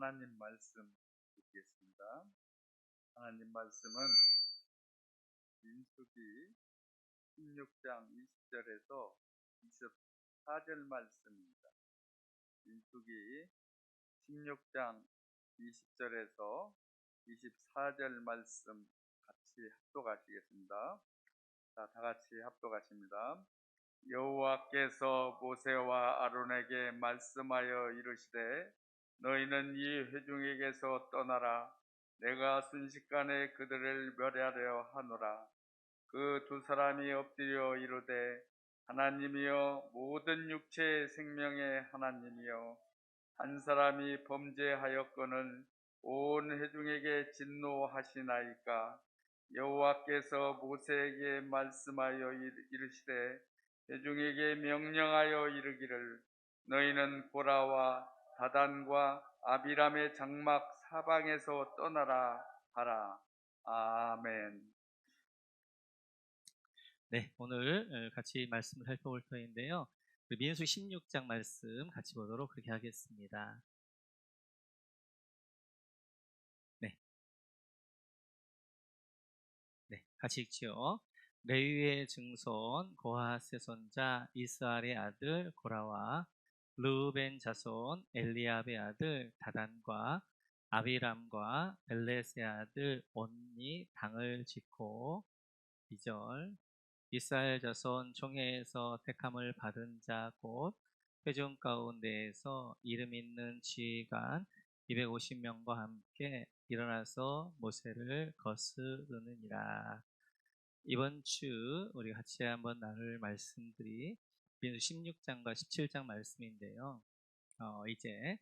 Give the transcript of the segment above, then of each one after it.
하나님 말씀 듣겠습니다. 하나님 말씀은 민수기 16장 20절에서 24절 말씀입니다. 민수기 16장 20절에서 24절 말씀 같이 합독하시겠습니다. 자, 다 같이 합독하십니다. 여호와께서 모세와 아론에게 말씀하여 이르시되 너희는 이 회중에게서 떠나라. 내가 순식간에 그들을 멸하려 하노라. 그 두 사람이 엎드려 이르되 하나님이여 모든 육체의 생명의 하나님이여 한 사람이 범죄하였거늘 온 회중에게 진노하시나이까. 여호와께서 모세에게 말씀하여 이르시되 회중에게 명령하여 이르기를 너희는 고라와 다단과 아비람의 장막 사방에서 떠나라 하라. 아멘. 네, 오늘 같이 말씀을 살펴볼 터인데요. 민수 16장 말씀 같이 보도록 그렇게 하겠습니다. 네, 같이 읽지요. 레위의 증손 고핫의 손자 이스라엘의 아들 고라와 르우벤 자손 엘리압의 아들 다단과 아비람과 벨렛의 아들 온니 당을 짓고 2절 이스라엘 자손 총회에서 택함을 받은 자 곧 회중 가운데에서 이름 있는 지휘관 250명과 함께 일어나서 모세를 거스르느니라. 이번 주 우리 같이 한번 나눌 말씀들이 민수 16장과 17장 말씀인데요. 이제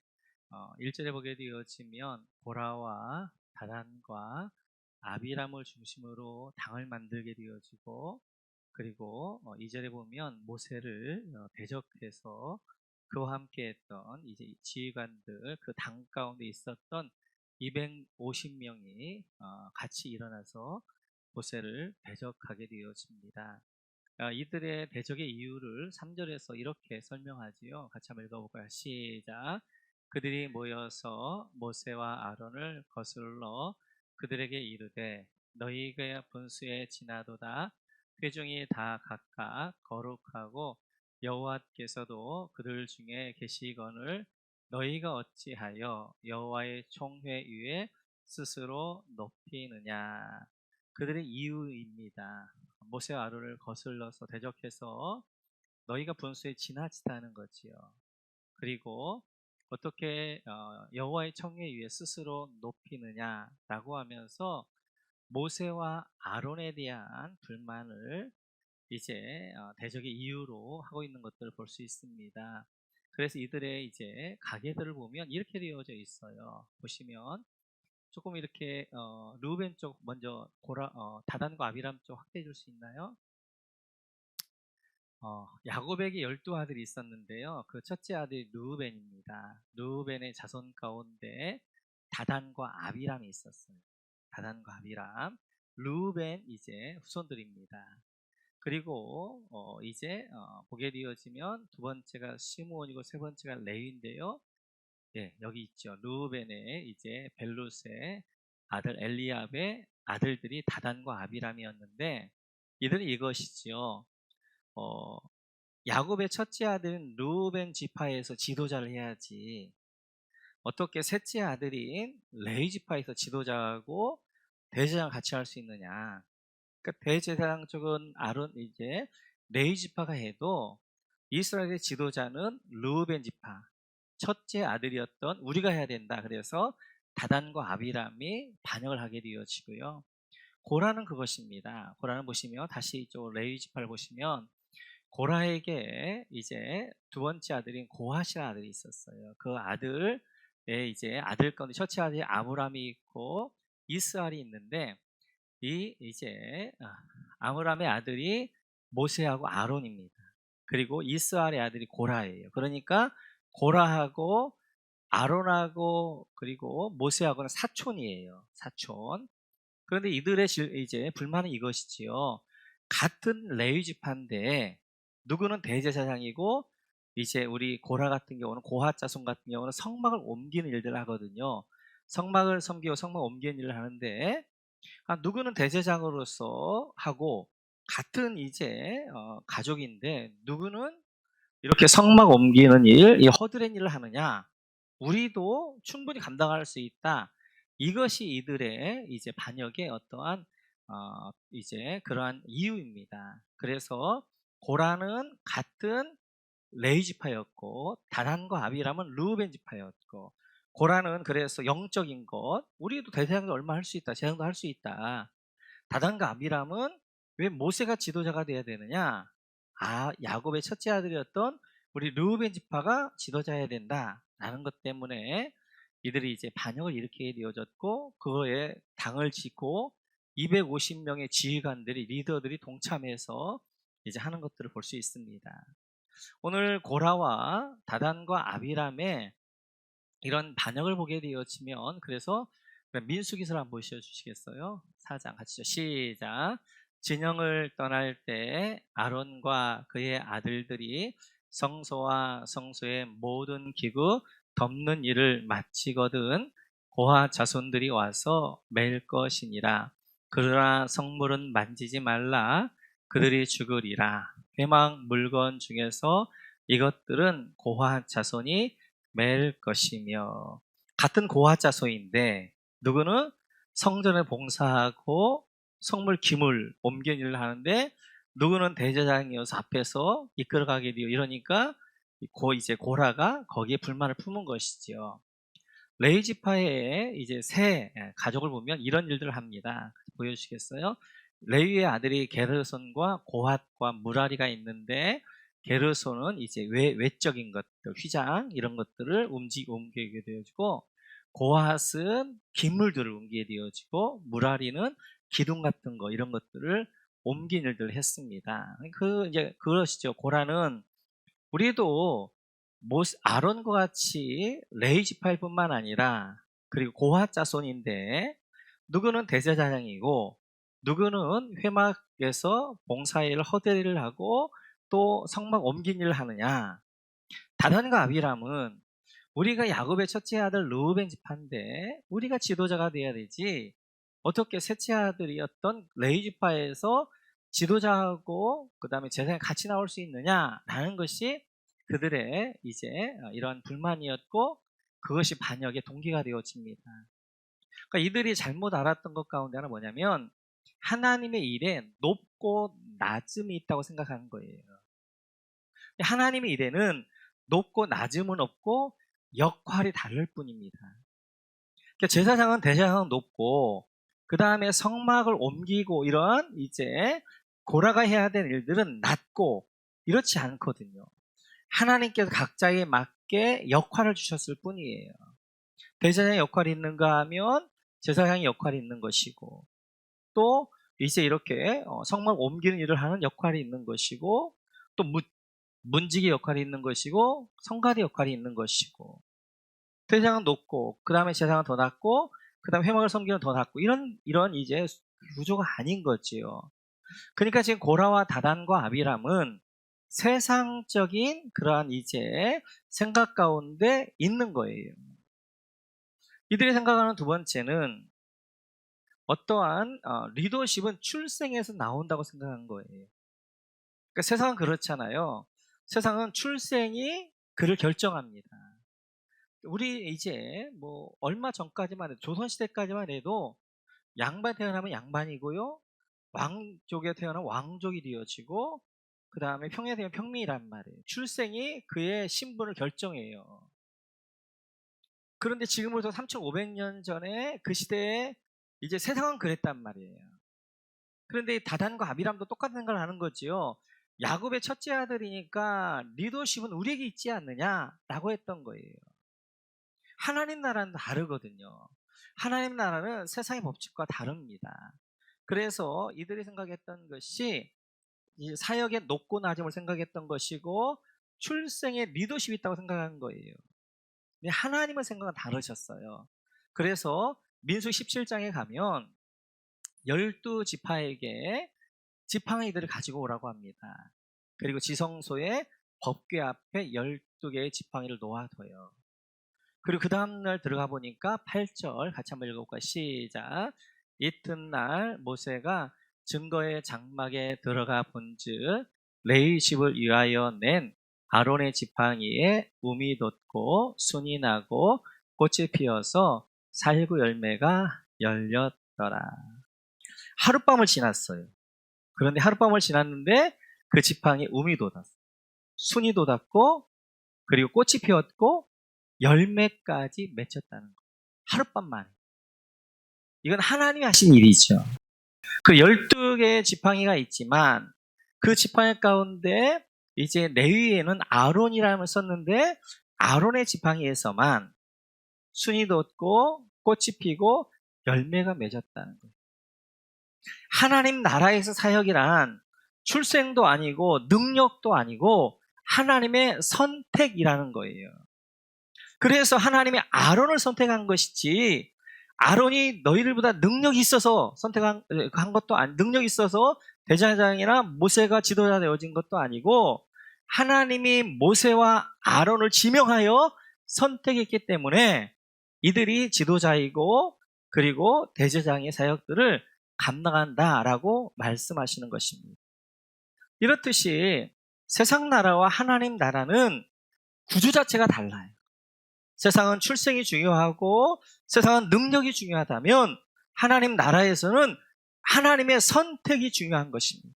1절에 보게 되어지면 고라와 다단과 아비람을 중심으로 당을 만들게 되어지고, 그리고 2절에 보면 모세를 대적해서 그와 함께 했던 이제 지휘관들, 그 당 가운데 있었던 250명이 같이 일어나서 모세를 대적하게 되어집니다. 이들의 대적의 이유를 3절에서 이렇게 설명하지요. 같이 한번 읽어볼까요? 시작. 그들이 모여서 모세와 아론을 거슬러 그들에게 이르되 너희가 분수에 지나도다. 회중이 다 각각 거룩하고 여호와께서도 그들 중에 계시거늘 너희가 어찌하여 여호와의 총회 위에 스스로 높이느냐. 그들의 이유입니다. 모세와 아론을 거슬러서 대적해서 너희가 분수에 지나치다는 거지요. 그리고 어떻게 여호와의 청회 위에 스스로 높이느냐라고 하면서 모세와 아론에 대한 불만을 이제 대적의 이유로 하고 있는 것들을 볼 수 있습니다. 그래서 이들의 이제 가계들을 보면 이렇게 되어져 있어요. 보시면 조금 이렇게 르우벤 쪽 먼저 다단과 아비람 쪽 확대해 줄 수 있나요? 야곱에게 12아들이 있었는데요. 그 첫째 아들이 르우벤입니다. 르우벤의 자손 가운데 다단과 아비람이 있었어요. 다단과 아비람. 르우벤 이제 후손들입니다. 그리고 이제 보게 되어지면 두 번째가 시므온이고 세 번째가 레위인데요. 예, 여기 있죠. 르우벤의 이제 벨룻의 아들 엘리압의 아들들이 다단과 아비람이었는데 이들은 이것이지요. 야곱의 첫째 아들은 르우벤 지파에서 지도자를 해야지 어떻게 셋째 아들인 레위 지파에서 지도자하고 대제사장 같이 할 수 있느냐. 그러니까 대제사장 쪽은 아론 이제 레위 지파가 해도 이스라엘의 지도자는 르우벤 지파 첫째 아들이었던 우리가 해야 된다. 그래서 다단과 아비람이 반역을 하게 되어지고요. 고라는 그것입니다. 고라는 보시면 다시 이쪽 레위 지파를 보시면 고라에게 이제 두 번째 아들인 고핫이라는 아들이 있었어요. 그 아들의 이제 아들 가운데 첫째 아들이 아므람이 있고 이스라엘이 있는데 이 이제 아므람의 아들이 모세하고 아론입니다. 그리고 이스라엘의 아들이 고라예요. 그러니까 고라하고 아론하고 그리고 모세하고는 사촌이에요. 사촌. 그런데 이들의 이제 불만은 이것이지요. 같은 레위 지파인데 누구는 대제사장이고 이제 우리 고라 같은 경우는 고하 자손 같은 경우는 성막을 옮기는 일들을 하거든요. 성막을 섬기고 성막 옮기는 일을 하는데 누구는 대제사장으로서 하고 같은 이제 가족인데 누구는 이렇게 성막 옮기는 일, 이 허드렛 일을 하느냐? 우리도 충분히 감당할 수 있다. 이것이 이들의 이제 반역의 어떠한 이제 그러한 이유입니다. 그래서 고라는 같은 레위 지파였고 다단과 아비람은 르우벤 지파였고 고라는 그래서 영적인 것 우리도 대제사장도 얼마 할 수 있다. 제사장도 할 수 있다. 다단과 아비람은 왜 모세가 지도자가 돼야 되느냐? 야곱의 첫째 아들이었던 우리 르우벤 지파가 지도자여야 된다라는 것 때문에 이들이 이제 반역을 일으키게 되어졌고 그거에 당을 짓고 250명의 지휘관들이 리더들이 동참해서 이제 하는 것들을 볼 수 있습니다. 오늘 고라와 다단과 아비람의 이런 반역을 보게 되어지면 그래서 민수기서를 한번 보셔주시겠어요? 4장 같이죠. 시작. 진영을 떠날 때 아론과 그의 아들들이 성소와 성소의 모든 기구 덮는 일을 마치거든 고하 자손들이 와서 맬 것이니라. 그러나 성물은 만지지 말라. 그들이 죽으리라. 회막 물건 중에서 이것들은 고하 자손이 맬 것이며 같은 고하 자손인데 누구는 성전을 봉사하고 성물 기물 옮기는 일을 하는데 누구는 대제사장이어서 앞에서 이끌어가게 되어 이러니까 이제 고라가 거기에 불만을 품은 것이지요. 레위 지파의 이제 세 가족을 보면 이런 일들을 합니다. 보여주시겠어요? 레위의 아들이 게르손과 고핫과 무라리가 있는데 게르손은 이제 외적인 것들, 휘장 이런 것들을 옮기게 되어지고 고핫은 기물들을 옮기게 되어지고 무라리는 기둥 같은 거 이런 것들을 옮기는 일들을 했습니다. 이제 그러시죠. 고라는 우리도 아론과 같이 레위 지파일 뿐만 아니라 그리고 고핫 자손인데 누구는 대제사장이고 누구는 회막에서 봉사일을 허대를 하고 또 성막 옮긴 일을 하느냐. 다단과 아비람은 우리가 야곱의 첫째 아들 르우벤 지파인데 우리가 지도자가 돼야 되지 어떻게 셋째 아들이었던 레위 지파에서 지도자하고 그 다음에 제사장이 같이 나올 수 있느냐라는 것이 그들의 이제 이런 불만이었고 그것이 반역의 동기가 되어집니다. 그러니까 이들이 잘못 알았던 것 가운데 하나 뭐냐면 하나님의 일에 높고 낮음이 있다고 생각하는 거예요. 하나님의 일에는 높고 낮음은 없고 역할이 다를 뿐입니다. 그러니까 제사장은 대제사장은 높고 그 다음에 성막을 옮기고 이런 이제 고라가 해야 되는 일들은 낮고 이렇지 않거든요. 하나님께서 각자에 맞게 역할을 주셨을 뿐이에요. 대제사장의 역할이 있는가 하면 제사장의 역할이 있는 것이고 또 이제 이렇게 성막 옮기는 일을 하는 역할이 있는 것이고 또 문지기 역할이 있는 것이고 성가대 역할이 있는 것이고 대제사장은 높고 그 다음에 제사장은 더 낮고 그 다음에 회막을 섬기는 더 낮고 이런 이제 구조가 아닌 거지요. 그러니까 지금 고라와 다단과 아비람은 세상적인 그러한 이제 생각 가운데 있는 거예요. 이들이 생각하는 두 번째는 어떠한 리더십은 출생에서 나온다고 생각한 거예요. 그러니까 세상은 그렇잖아요. 세상은 출생이 그를 결정합니다. 우리 이제 뭐 얼마 전까지만 해도 조선시대까지만 해도 양반 태어나면 양반이고요. 왕족에 태어나면 왕족이 되어지고 그 다음에 평에 되면 평민이란 말이에요. 출생이 그의 신분을 결정해요. 그런데 지금으로부터 3,500년 전에 그 시대에 이제 세상은 그랬단 말이에요. 그런데 다단과 아비람도 똑같은 생각을 하는 거지요. 야곱의 첫째 아들이니까 리더십은 우리에게 있지 않느냐라고 했던 거예요. 하나님 나라는 다르거든요. 하나님 나라는 세상의 법칙과 다릅니다. 그래서 이들이 생각했던 것이 사역의 높고 낮음을 생각했던 것이고 출생에 리더십이 있다고 생각한 거예요. 근데 하나님의 생각은 다르셨어요. 그래서 민수기 17장에 가면 12지파에게 지팡이들을 가지고 오라고 합니다. 그리고 지성소에 법궤 앞에 12개의 지팡이를 놓아둬요. 그리고 그 다음날 들어가 보니까 8절 같이 한번 읽어볼까요? 시작. 이튿날 모세가 증거의 장막에 들어가 본즉 레위 집을 위하여 낸 아론의 지팡이에 움이 돋고 순이 나고 꽃이 피어서 살구 열매가 열렸더라. 하룻밤을 지났어요. 그런데 하룻밤을 지났는데 그 지팡이에 움이 돋았어요. 순이 돋았고 그리고 꽃이 피었고 열매까지 맺혔다는 거예요. 하룻밤 만에. 이건 하나님이 하신 일이죠. 그 12개의 지팡이가 있지만 그 지팡이 가운데 이제 레위에는 아론이라는 썼는데 아론의 지팡이에서만 순이 돋고 꽃이 피고 열매가 맺었다는 거예요. 하나님 나라에서 사역이란 출생도 아니고 능력도 아니고 하나님의 선택이라는 거예요. 그래서 하나님이 아론을 선택한 것이지 아론이 너희들보다 능력이 있어서 선택한 것도 아니, 능력이 있어서 대제사장이나 모세가 지도자 되어진 것도 아니고 하나님이 모세와 아론을 지명하여 선택했기 때문에 이들이 지도자이고 그리고 대제사장의 사역들을 감당한다라고 말씀하시는 것입니다. 이렇듯이 세상 나라와 하나님 나라는 구조 자체가 달라요. 세상은 출생이 중요하고 세상은 능력이 중요하다면 하나님 나라에서는 하나님의 선택이 중요한 것입니다.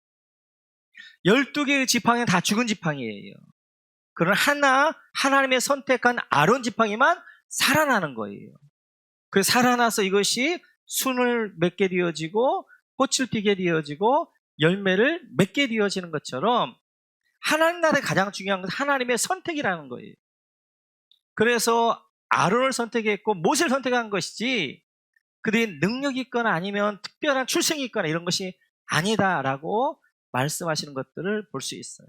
12개의 지팡이는 다 죽은 지팡이예요. 그러나 하나님의 선택한 아론 지팡이만 살아나는 거예요. 그래서 살아나서 이것이 순을 맺게 되어지고 꽃을 피게 되어지고 열매를 맺게 되어지는 것처럼 하나님 나라의 가장 중요한 것은 하나님의 선택이라는 거예요. 그래서 아론을 선택했고 모세를 선택한 것이지 그들이 능력이 있거나 아니면 특별한 출생이 있거나 이런 것이 아니다라고 말씀하시는 것들을 볼 수 있어요.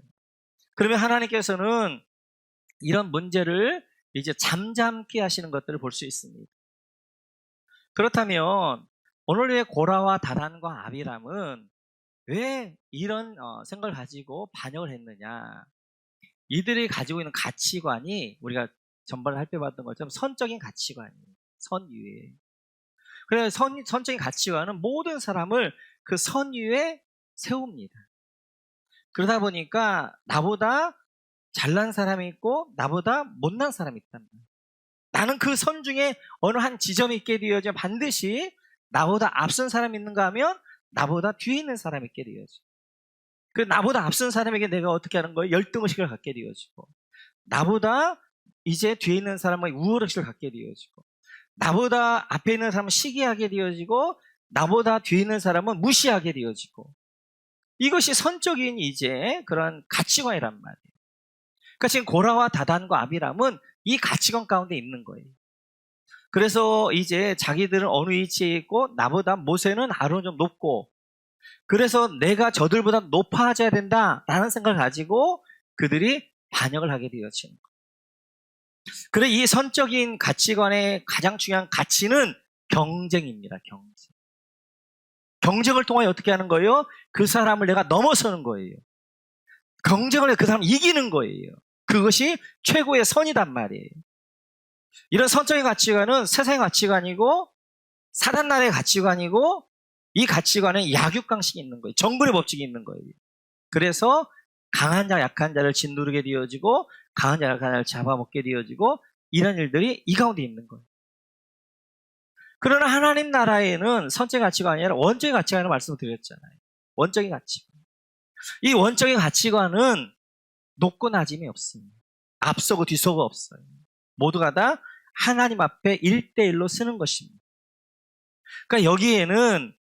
그러면 하나님께서는 이런 문제를 이제 잠잠케 하시는 것들을 볼 수 있습니다. 그렇다면 오늘의 고라와 다단과 아비람은 왜 이런 생각을 가지고 반역을 했느냐? 이들이 가지고 있는 가치관이 우리가 전반에 살펴봤던 것처럼 선적인 가치관이에요. 선유에. 그래서 선적인 가치관은 모든 사람을 그 선유에 세웁니다. 그러다 보니까 나보다 잘난 사람이 있고 나보다 못난 사람이 있단 말이에요. 나는 그 선 중에 어느 한 지점이 있게 되어져 반드시 나보다 앞선 사람이 있는가 하면 나보다 뒤에 있는 사람이 있게 되어져. 그 나보다 앞선 사람에게 내가 어떻게 하는 거예요? 열등의식을 갖게 되어지고 나보다 이제 뒤에 있는 사람은 우월의식을 갖게 되어지고 나보다 앞에 있는 사람은 시기하게 되어지고 나보다 뒤에 있는 사람은 무시하게 되어지고 이것이 선적인 이제 그런 가치관이란 말이에요. 그러니까 지금 고라와 다단과 아비람은 이 가치관 가운데 있는 거예요. 그래서 이제 자기들은 어느 위치에 있고 나보다 모세는 아론은 좀 높고 그래서 내가 저들보다 높아져야 된다라는 생각을 가지고 그들이 반역을 하게 되어지는 거예요. 그래 이 선적인 가치관의 가장 중요한 가치는 경쟁입니다. 경쟁을 통해 어떻게 하는 거예요? 그 사람을 내가 넘어서는 거예요. 경쟁을 해서 그 사람을 이기는 거예요. 그것이 최고의 선이란 말이에요. 이런 선적인 가치관은 세상의 가치관이고 사단 나라의 가치관이고 이 가치관은 약육강식이 있는 거예요. 정글의 법칙이 있는 거예요. 그래서 강한 자 약한 자를 짓누르게 되어지고 강한 자 약한 자를 잡아먹게 되어지고 이런 일들이 이 가운데 있는 거예요. 그러나 하나님 나라에는 선적 가치관이 아니라 원적인 가치관을 말씀드렸잖아요. 원적인 가치관. 이 원적인 가치관은 높고 낮음이 없습니다. 앞서고 뒤서고 없어요. 모두가 다 하나님 앞에 1대1로 쓰는 것입니다. 그러니까 여기에는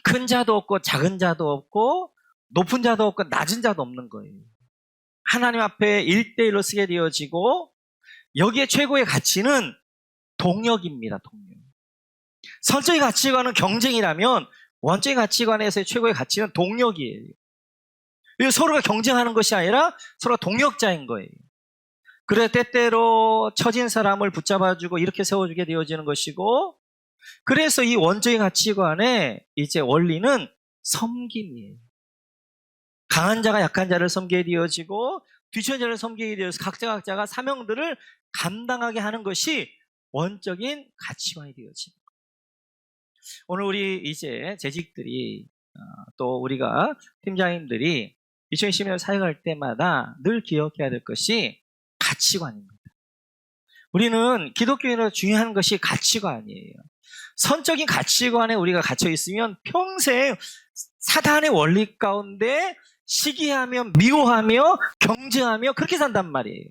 큰 자도 없고 작은 자도 없고 높은 자도 없고 낮은 자도 없는 거예요. 하나님 앞에 1대1로 쓰게 되어지고 여기에 최고의 가치는 동력입니다. 동력. 선적인 가치관은 경쟁이라면 원적인 가치관에서의 최고의 가치는 동력이에요. 서로가 경쟁하는 것이 아니라 서로가 동력자인 거예요. 그래 때때로 처진 사람을 붙잡아주고 이렇게 세워주게 되어지는 것이고 그래서 이 원적인 가치관의 이제 원리는 섬김이에요. 강한 자가 약한 자를 섬기게 되어지고 뒤처진 자를 섬기게 되어서 각자가 사명들을 감당하게 하는 것이 원적인 가치관이 되어집니다. 오늘 우리 이제 재직들이 또 우리가 팀장님들이 2020년 사역할 때마다 늘 기억해야 될 것이 가치관입니다. 우리는 기독교인으로 중요한 것이 가치관이에요. 선적인 가치관에 우리가 갇혀 있으면 평생 사단의 원리 가운데 시기하며 미워하며 경쟁하며 그렇게 산단 말이에요.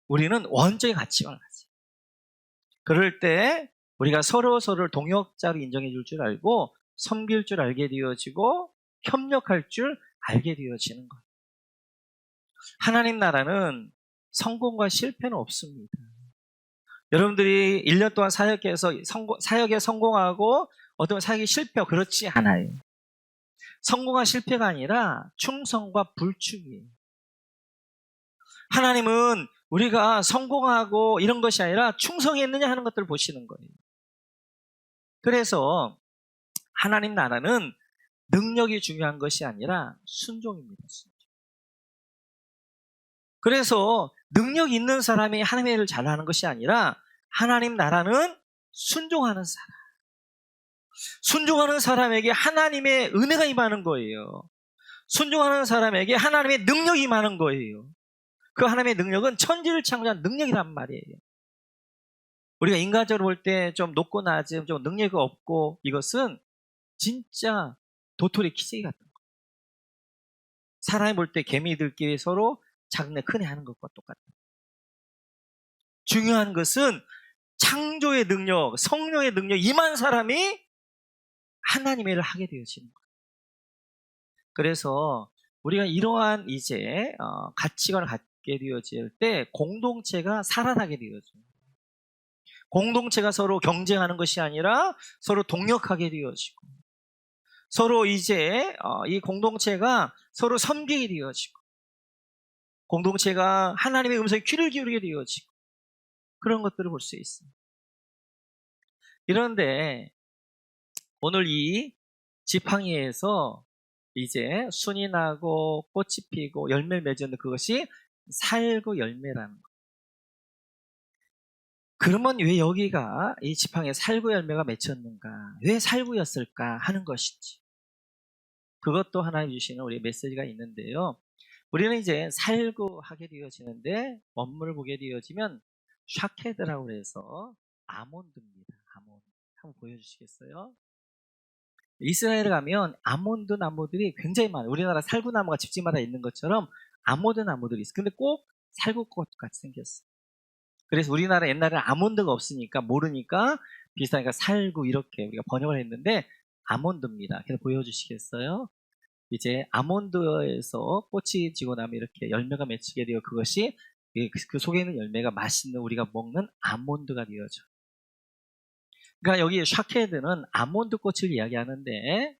우리는 원적인 가치관을 가져요. 그럴 때 우리가 서로를 동역자로 인정해 줄 줄 알고 섬길 줄 알게 되어지고 협력할 줄 알게 되어지는 거예요. 하나님 나라는 성공과 실패는 없습니다. 여러분들이 1년 동안 사역해서 사역에 성공하고 어떤 사역이 실패하고 그렇지 않아요. 성공과 실패가 아니라 충성과 불충이에요. 하나님은 우리가 성공하고 이런 것이 아니라 충성했느냐 하는 것들을 보시는 거예요. 그래서 하나님 나라는 능력이 중요한 것이 아니라 순종입니다. 순종. 그래서 능력 있는 사람이 하나님의 일을 잘하는 것이 아니라 하나님 나라는 순종하는 사람. 순종하는 사람에게 하나님의 은혜가 임하는 거예요. 순종하는 사람에게 하나님의 능력이 임하는 거예요. 그 하나님의 능력은 천지를 창조한 능력이란 말이에요. 우리가 인간적으로 볼 때 좀 높고 낮음, 좀 능력이 없고 이것은 진짜 도토리 키재기 같은 거예요. 사람이 볼 때 개미들끼리 서로 작네 큰애 하는 것과 똑같아요. 중요한 것은 창조의 능력, 성령의 능력 임한 사람이 하나님의 일을 하게 되어지는 거예요. 그래서 우리가 이러한 이제 가치관을 갖게 되어질 때 공동체가 살아나게 되어져요. 공동체가 서로 경쟁하는 것이 아니라 서로 동역하게 되어지고 서로 이제 이 공동체가 서로 섬기게 되어지고 공동체가 하나님의 음성에 귀를 기울이게 되어지고 그런 것들을 볼 수 있습니다. 이런데 오늘 이 지팡이에서 이제 순이 나고 꽃이 피고 열매를 맺었는데 그것이 살구 열매라는 거예요. 그러면 왜 여기가 이 지팡이에 살구 열매가 맺혔는가? 왜 살구였을까 하는 것이지. 그것도 하나님 주시는 우리 메시지가 있는데요. 우리는 이제 살구하게 되어지는데 원문을 보게 되어지면 샤케드라고 해서 아몬드입니다. 아몬드. 한번 보여주시겠어요? 이스라엘에 가면 아몬드 나무들이 굉장히 많아요. 우리나라 살구나무가 집집마다 있는 것처럼 아몬드 나무들이 있어요. 근데 꼭 살구꽃 같이 생겼어요. 그래서 우리나라 옛날에는 아몬드가 없으니까 모르니까 비슷하니까 살구 이렇게 우리가 번역을 했는데 아몬드입니다. 그래서 보여주시겠어요? 이제 아몬드에서 꽃이 지고 나면 이렇게 열매가 맺히게 되어 그것이 그 속에 있는 열매가 맛있는 우리가 먹는 아몬드가 되어져. 그러니까 여기 샤케드는 아몬드 꽃을 이야기하는데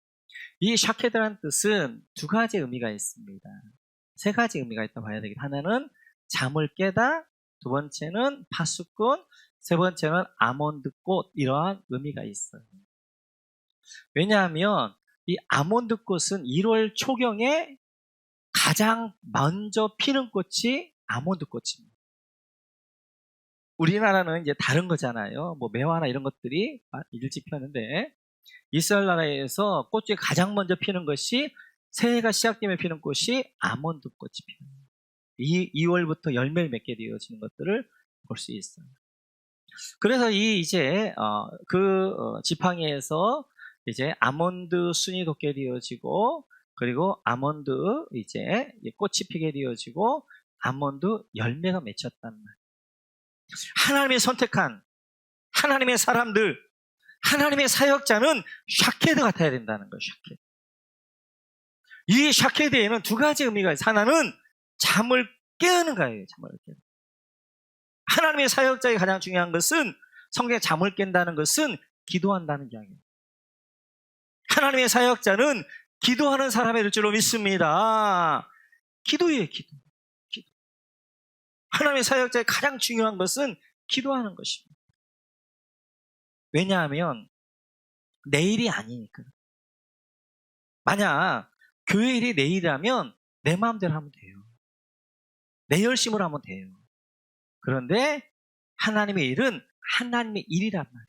이 샤케드라는 뜻은 두 가지 의미가 있습니다. 세 가지 의미가 있다고 봐야 되겠다. 하나는 잠을 깨다, 두 번째는 파수꾼, 세 번째는 아몬드꽃 이러한 의미가 있어요. 왜냐하면 이 아몬드꽃은 1월 초경에 가장 먼저 피는 꽃이 아몬드꽃입니다. 우리나라는 이제 다른 거잖아요. 뭐 매화나 이런 것들이 일찍 피었는데 이스라엘 나라에서 꽃이 가장 먼저 피는 것이 새해가 시작되면 피는 꽃이 아몬드꽃이 피어요. 2월부터 열매를 맺게 되어지는 것들을 볼 수 있어요. 그래서 이 이제 지팡이에서 이제 아몬드 순이 돋게 되어지고 그리고 아몬드 이제 꽃이 피게 되어지고 아몬드 열매가 맺혔단 말이에요. 하나님이 선택한 하나님의 사람들, 하나님의 사역자는 샤케드 같아야 된다는 거예요. 샤케드. 이 샤케드에는 두 가지 의미가 있어요. 하나는 잠을 깨우는 거예요. 잠을 깨우는. 하나님의 사역자의 가장 중요한 것은 성경에 잠을 깬다는 것은 기도한다는 이야기예요. 하나님의 사역자는 기도하는 사람이 될 줄로 믿습니다. 기도예요, 기도. 하나님의 사역자의 가장 중요한 것은 기도하는 것입니다. 왜냐하면 내일이 아니니까. 만약 교회 일이 내 일이라면 내 마음대로 하면 돼요. 내 열심으로 하면 돼요. 그런데 하나님의 일은 하나님의 일이란 말이에요.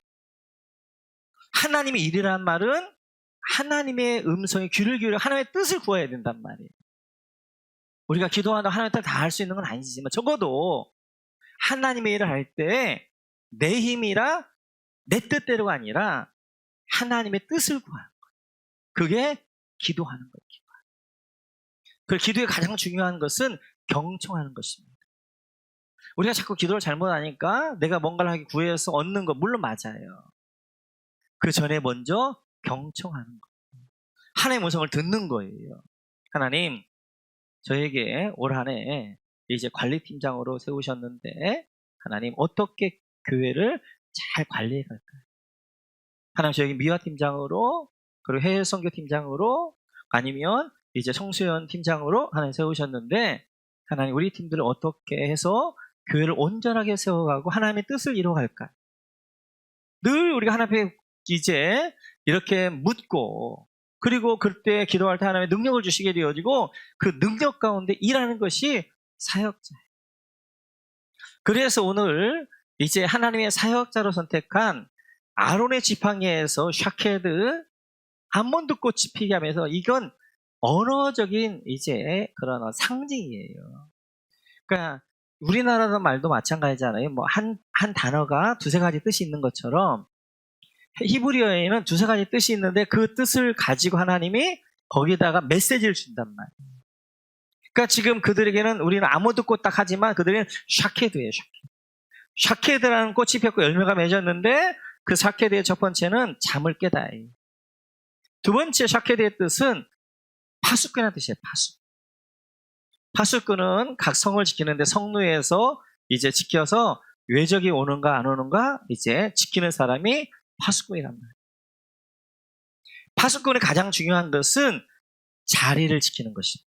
하나님의 일이란 말은 하나님의 음성에 귀를 기울여 하나님의 뜻을 구해야 된단 말이에요. 우리가 기도한다고 하나님의 뜻을 다 할 수 있는 건 아니지만 적어도 하나님의 일을 할 때 내 힘이라 내 뜻대로가 아니라 하나님의 뜻을 구하는 거예요. 그게 기도하는 거예요. 그 기도의 가장 중요한 것은 경청하는 것입니다. 우리가 자꾸 기도를 잘못하니까 내가 뭔가를 하기 구해서 얻는 거 물론 맞아요. 그 전에 먼저 경청하는 거예요. 하나님의 음성을 듣는 거예요. 하나님, 저에게 올 한 해 이제 관리팀장으로 세우셨는데 하나님 어떻게 교회를 잘 관리해 갈까요? 하나님 저에게 미화팀장으로 그리고 해외 선교팀장으로 아니면 이제 청소년 팀장으로 하나님 세우셨는데 하나님 우리 팀들을 어떻게 해서 교회를 온전하게 세워가고 하나님의 뜻을 이루어갈까요? 늘 우리가 하나님 앞에 이제 이렇게 묻고 그리고 그때 기도할 때 하나님의 능력을 주시게 되어지고 그 능력 가운데 일하는 것이 사역자예요. 그래서 오늘 이제 하나님의 사역자로 선택한 아론의 지팡이에서 샤케드 아몬드 꽃이 피게 하면서 이건 언어적인 이제 그런 상징이에요. 그러니까 우리나라 말도 마찬가지잖아요. 뭐 한 단어가 두세 가지 뜻이 있는 것처럼 히브리어에는 두세 가지 뜻이 있는데 그 뜻을 가지고 하나님이 거기다가 메시지를 준단 말이에요. 그러니까 지금 그들에게는 우리는 아몬드 꽃 딱 하지만 그들은 샤케드예요. 샤케드라는 꽃이 폈고 열매가 맺었는데 그 샤케드의 첫 번째는 잠을 깨다예요. 두 번째 샤케드의 뜻은 파수꾼이라는 뜻이에요. 파수꾼은 각 성을 지키는데 성루에서 이제 지켜서 외적이 오는가 안 오는가 이제 지키는 사람이 파수꾼이란 말이에요. 파수꾼의 가장 중요한 것은 자리를 지키는 것입니다.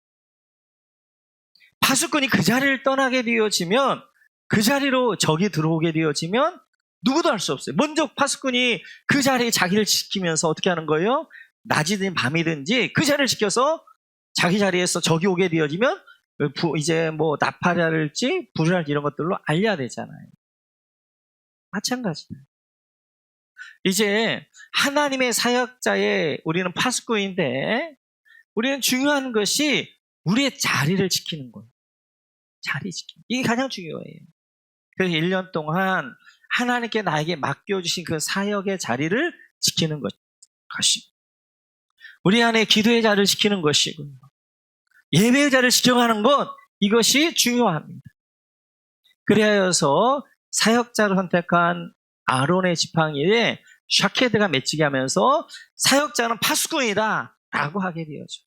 파수꾼이 그 자리를 떠나게 되어지면 그 자리로 적이 들어오게 되어지면 누구도 할 수 없어요. 먼저 파수꾼이 그 자리에 자기를 지키면서 어떻게 하는 거예요? 낮이든 밤이든지 그 자리를 지켜서 자기 자리에서 적이 오게 되어지면 이제 뭐 나팔이랄지 불이랄지 이런 것들로 알려야 되잖아요. 마찬가지예요. 이제 하나님의 사역자의 우리는 파수꾼인데 우리는 중요한 것이 우리의 자리를 지키는 거예요. 자리 지키는 이게 가장 중요해요. 그래서 1년 동안 하나님께 나에게 맡겨주신 그 사역의 자리를 지키는 것이 우리 안에 기도의 자리를 지키는 것이고요. 예배의 자리를 지켜가는 것 이것이 중요합니다. 그래서 사역자를 선택한 아론의 지팡이에 샤케드가 맺히게 하면서 사역자는 파수꾼이다 라고 하게 되어져.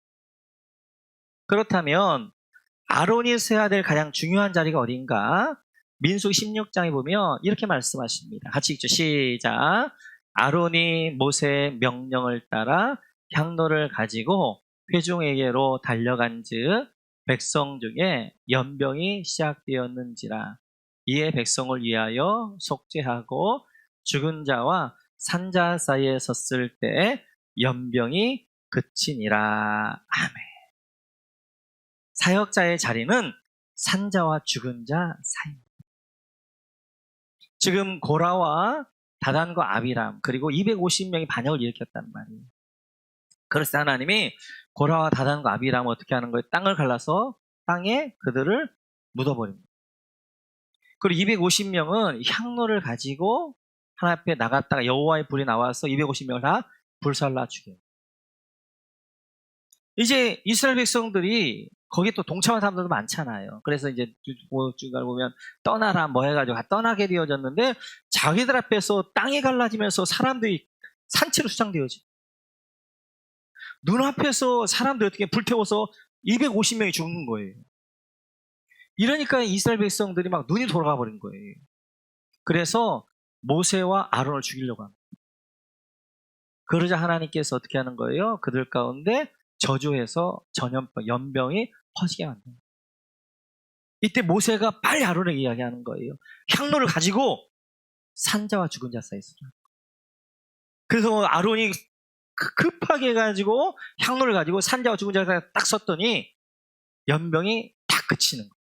그렇다면 아론이 세워야 될 가장 중요한 자리가 어딘가? 민수기 16장에 보면 이렇게 말씀하십니다. 같이 읽죠. 시작. 아론이 모세의 명령을 따라 향로를 가지고 회중에게로 달려간즉 백성 중에 연병이 시작되었는지라. 이에 백성을 위하여 속죄하고 죽은 자와 산자 사이에 섰을 때 연병이 그치니라. 아멘. 사역자의 자리는 산자와 죽은 자 사이입니다. 지금 고라와 다단과 아비람 그리고 250명이 반역을 일으켰단 말이에요. 그래서 하나님이 고라와 다단과 아비람을 어떻게 하는 거예요? 땅을 갈라서 땅에 그들을 묻어버립니다. 그리고 250명은 향로를 가지고 하나님 앞에 나갔다가 여호와의 불이 나와서 250명을 다 불살라 죽여요. 이제 이스라엘 백성들이 거기 또 동참한 사람들도 많잖아요. 그래서 이제 주가 보면 떠나라 뭐 해가지고 떠나게 되어졌는데 자기들 앞에서 땅이 갈라지면서 사람들이 산채로 수장되어지. 눈앞에서 사람들 어떻게 불태워서 250명이 죽는 거예요. 이러니까 이스라엘 백성들이 막 눈이 돌아가 버린 거예요. 그래서 모세와 아론을 죽이려고 합니다. 그러자 하나님께서 어떻게 하는 거예요? 그들 가운데 저주해서 전염병, 연병이 퍼지게 만듭니다. 이때 모세가 빨리 아론에게 이야기하는 거예요. 향로를 가지고 산자와 죽은 자 사이에 서라. 그래서 아론이 급하게 해가지고 향로를 가지고 산자와 죽은 자가 딱 섰더니 연병이 딱 그치는 거예요.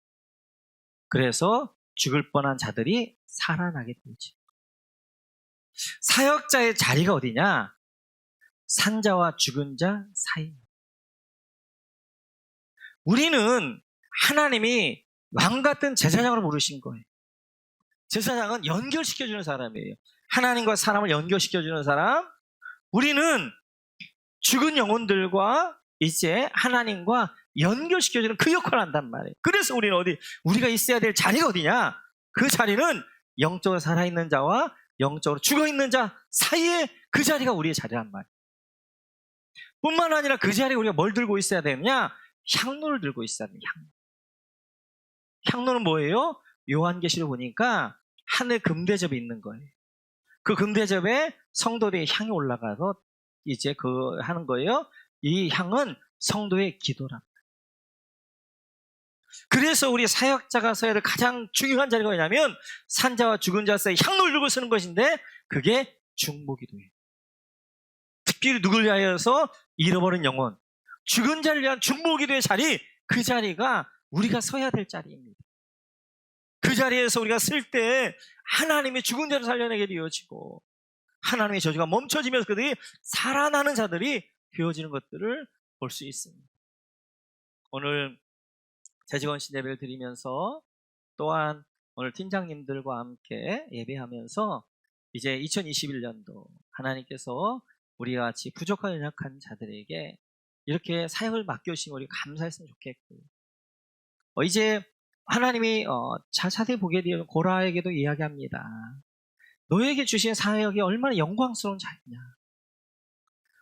그래서 죽을 뻔한 자들이 살아나게 되지. 사역자의 자리가 어디냐? 산자와 죽은 자 사이. 우리는 하나님이 왕 같은 제사장으로 부르신 거예요. 제사장은 연결시켜주는 사람이에요. 하나님과 사람을 연결시켜주는 사람. 우리는 죽은 영혼들과 이제 하나님과 연결시켜주는 그 역할을 한단 말이에요. 그래서 우리는 우리가 있어야 될 자리가 어디냐? 그 자리는 영적으로 살아있는 자와 영적으로 죽어있는 자 사이에 그 자리가 우리의 자리란 말이에요. 뿐만 아니라 그 자리에 우리가 뭘 들고 있어야 되느냐? 향로를 들고 있어야 돼요. 향로는 뭐예요? 요한계시록 보니까 하늘 금대접이 있는 거예요. 그 금대접에 성도들의 향이 올라가서 이제 하는 거예요. 이 향은 성도의 기도랍니다. 그래서 우리 사역자가 서야 될 가장 중요한 자리가 뭐냐면 산자와 죽은 자 사이 향로를 들고 쓰는 것인데 그게 중보기도예요. 특별히 누굴 위하여서 잃어버린 영혼, 죽은 자를 위한 중보기도의 자리, 그 자리가 우리가 서야 될 자리입니다. 그 자리에서 우리가 쓸 때 하나님이 죽은 자를 살려내게 되어지고 하나님의 저주가 멈춰지면서 그들이 살아나는 자들이 되어지는 것들을 볼 수 있습니다. 오늘 재직원신 예배를 드리면서 또한 오늘 팀장님들과 함께 예배하면서 이제 2021년도 하나님께서 우리와 같이 부족하고 연약한 자들에게 이렇게 사역을 맡겨주시면 우리가 감사했으면 좋겠고 이제 하나님이 자세히 보게 되면 고라에게도 이야기합니다. 너에게 주신 사역이 얼마나 영광스러운 자이냐.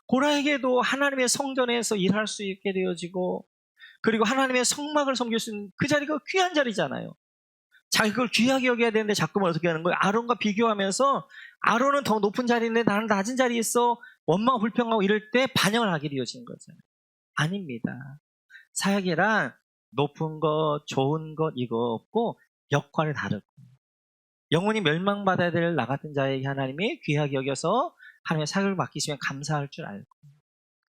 고라에게도 하나님의 성전에서 일할 수 있게 되어지고 그리고 하나님의 성막을 섬길 수 있는 그 자리가 귀한 자리잖아요. 자기 그걸 귀하게 여겨야 되는데 자꾸만 어떻게 하는 거예요? 아론과 비교하면서 아론은 더 높은 자리인데 나는 낮은 자리에 있어 원망 불평하고 이럴 때 반영을 하게 되어지는 거잖아요. 아닙니다. 사역이란 높은 것, 좋은 것 이거 없고 역할이 다르고 영혼이 멸망받아야 될 나 같은 자에게 하나님이 귀하게 여겨서 하나님의 사역을 맡기시면 감사할 줄 알고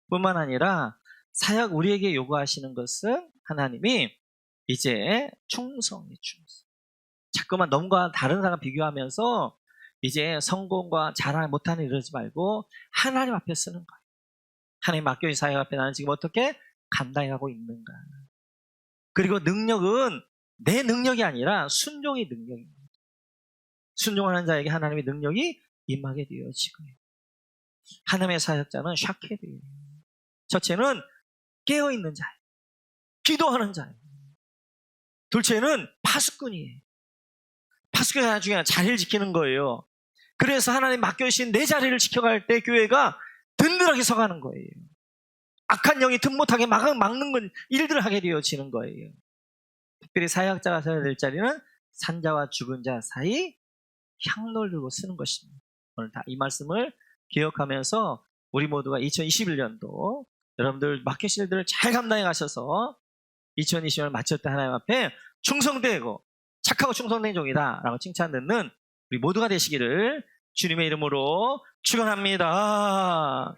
뿐만 아니라 사역 우리에게 요구하시는 것은 하나님이 이제 충성이 충성. 자꾸만 넘과 다른 사람 비교하면서 이제 성공과 자랑 못하는 이러지 말고 하나님 앞에 쓰는 거예요. 하나님 맡겨진 사역 앞에 나는 지금 어떻게 감당해 가고 있는가. 그리고 능력은 내 능력이 아니라 순종의 능력입니다. 순종하는 자에게 하나님의 능력이 임하게 되어지고요. 하나님의 사역자는 샤케드예요. 첫째는 깨어있는 자예요. 기도하는 자예요. 둘째는 파수꾼이에요. 파수꾼이 나중에 자리를 지키는 거예요. 그래서 하나님 맡겨주신 내 자리를 지켜갈 때 교회가 든든하게 서가는 거예요. 악한 영이 틈 못하게 막는 건 일들을 하게 되어지는 거예요. 특별히 사역자가 서야 될 자리는 산자와 죽은 자 사이 향로를 들고 쓰는 것입니다. 오늘 다 이 말씀을 기억하면서 우리 모두가 2021년도 여러분들 맡기신 일들을 잘 감당해 가셔서 2020년을 마칠 때 하나님 앞에 충성되고 착하고 충성된 종이다 라고 칭찬 듣는 우리 모두가 되시기를 주님의 이름으로 축원합니다.